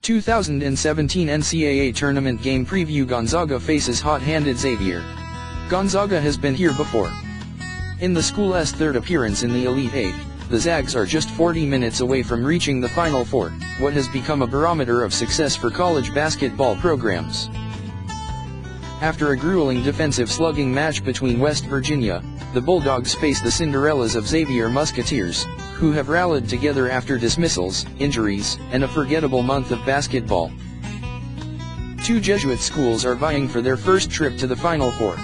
2017 NCAA Tournament Game Preview. Gonzaga faces hot-handed Xavier. Gonzaga has been here before. In the school's third appearance in the Elite Eight, the Zags are just 40 minutes away from reaching the Final Four, what has become a barometer of success for college basketball programs. After a grueling defensive slugging match between West Virginia, the Bulldogs face the Cinderellas of Xavier Musketeers, who have rallied together after dismissals, injuries, and a forgettable month of basketball. Two Jesuit schools are vying for their first trip to the Final Four.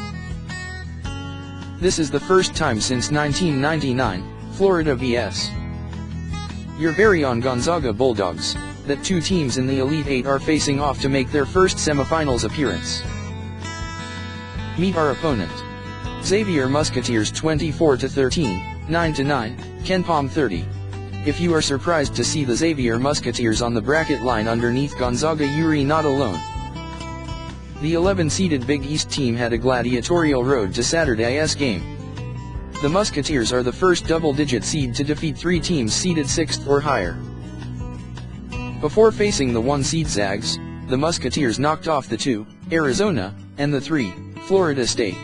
This is the first time since 1999, Florida vs. your very own Gonzaga Bulldogs, that two teams in the Elite Eight are facing off to make their first semifinals appearance. Meet our opponent. Xavier Musketeers 24-13, 9-9, KenPom 30. If you are surprised to see the Xavier Musketeers on the bracket line underneath Gonzaga, you're not alone. The 11-seeded Big East team had a gladiatorial road to Saturday's game. The Musketeers are the first double-digit seed to defeat three teams seeded 6th or higher. Before facing the 1-seed Zags, the Musketeers knocked off the 2, Arizona, and the 3, Florida State.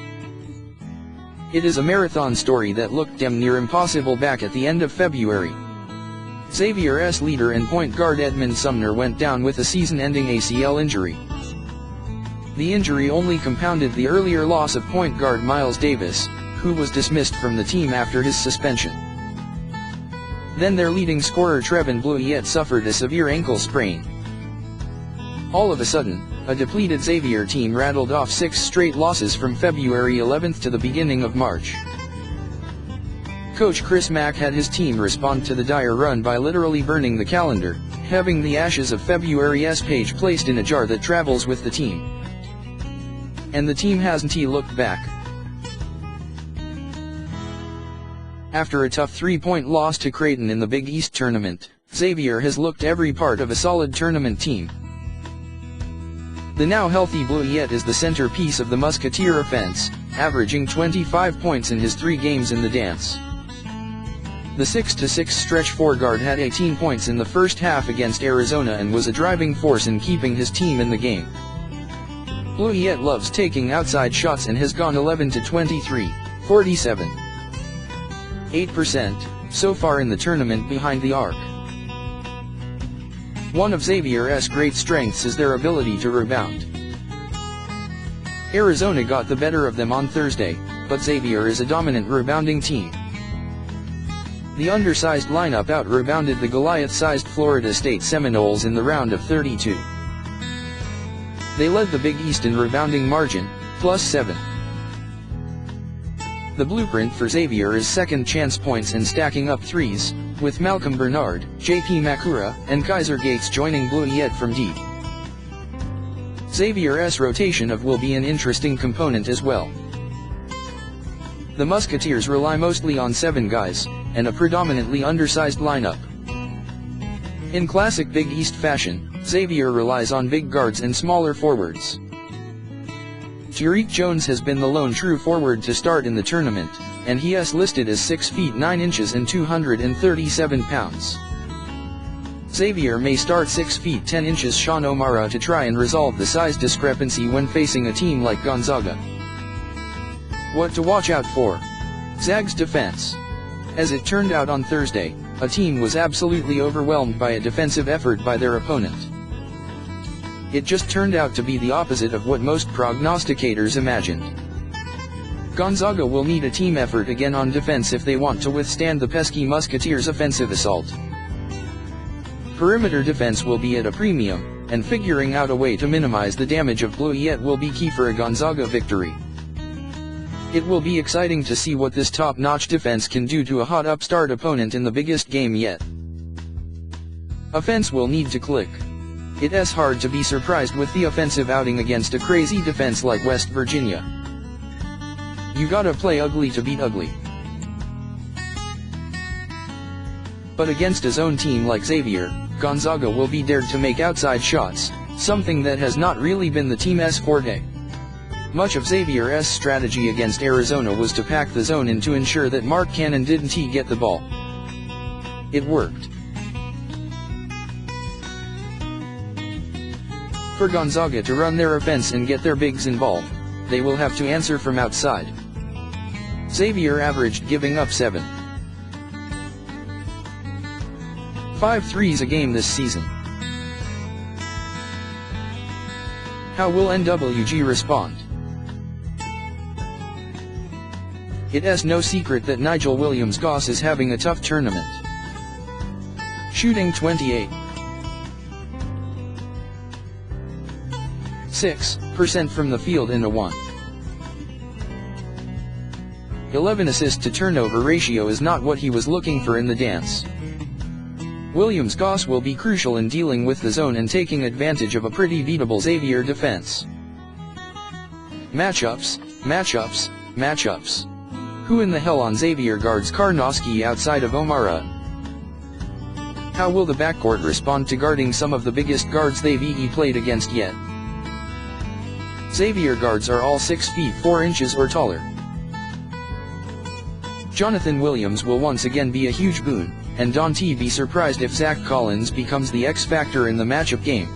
It is a marathon story that looked damn near impossible back at the end of February. Xavier's leader and point guard Edmond Sumner went down with a season-ending ACL injury. The injury only compounded the earlier loss of point guard Miles Davis, who was dismissed from the team after his suspension. Then their leading scorer Trevin Bluiett suffered a severe ankle sprain. All of a sudden, a depleted Xavier team rattled off 6 straight losses from February 11th to the beginning of March. Coach Chris Mack had his team respond to the dire run by literally burning the calendar, having the ashes of February's page placed in a jar that travels with the team. And the team hasn't looked back. After a tough 3-point loss to Creighton in the Big East tournament, Xavier has looked every part of a solid tournament team. The now healthy Bluiett is the centerpiece of the Musketeer offense, averaging 25 points in his 3 games in the dance. The 6-6 stretch 4 guard had 18 points in the first half against Arizona and was a driving force in keeping his team in the game. Bluiett loves taking outside shots and has gone 11-23, 47.8% so far in the tournament behind the arc. One of Xavier's great strengths is their ability to rebound. Arizona got the better of them on Thursday, but Xavier is a dominant rebounding team. The undersized lineup out-rebounded the Goliath-sized Florida State Seminoles in the round of 32. They led the Big East in rebounding margin, +7. The blueprint for Xavier is second chance points and stacking up threes, with Malcolm Bernard, J.P. Makura, and Kaiser Gates joining Bluiett from deep. Xavier's rotation will be an interesting component as well. The Musketeers rely mostly on 7 guys, and a predominantly undersized lineup. In classic Big East fashion, Xavier relies on big guards and smaller forwards. Tariq Jones has been the lone true forward to start in the tournament, and he is listed as 6 feet 9 inches and 237 pounds. Xavier may start 6 feet 10 inches Sean O'Mara to try and resolve the size discrepancy when facing a team like Gonzaga. What to watch out for? Zags defense. As it turned out on Thursday, a team was absolutely overwhelmed by a defensive effort by their opponent. It just turned out to be the opposite of what most prognosticators imagined. Gonzaga will need a team effort again on defense if they want to withstand the pesky Musketeers' offensive assault. Perimeter defense will be at a premium, and figuring out a way to minimize the damage of Bluiett will be key for a Gonzaga victory. It will be exciting to see what this top-notch defense can do to a hot upstart opponent in the biggest game yet. Offense will need to click. It's hard to be surprised with the offensive outing against a crazy defense like West Virginia. You gotta play ugly to beat ugly. But against a zone team like Xavier, Gonzaga will be dared to make outside shots, something that has not really been the team's forte. Much of Xavier's strategy against Arizona was to pack the zone in to ensure that Mark Cannon didn't get the ball. It worked. For Gonzaga to run their offense and get their bigs involved, they will have to answer from outside. Xavier averaged giving up 7.5 threes a game this season. How will NWG respond? It's no secret that Nigel Williams-Goss is having a tough tournament. Shooting 28.6% from the field in a 1.11 assist to turnover ratio is not what he was looking for in the dance. Williams-Goss will be crucial in dealing with the zone and taking advantage of a pretty beatable Xavier defense. Matchups. Who in the hell on Xavier guards Karnowski outside of O'Mara? How will the backcourt respond to guarding some of the biggest guards they've played against yet? Xavier guards are all 6 feet 4 inches or taller. Jonathan Williams will once again be a huge boon, and don't be surprised if Zach Collins becomes the X factor in the matchup game.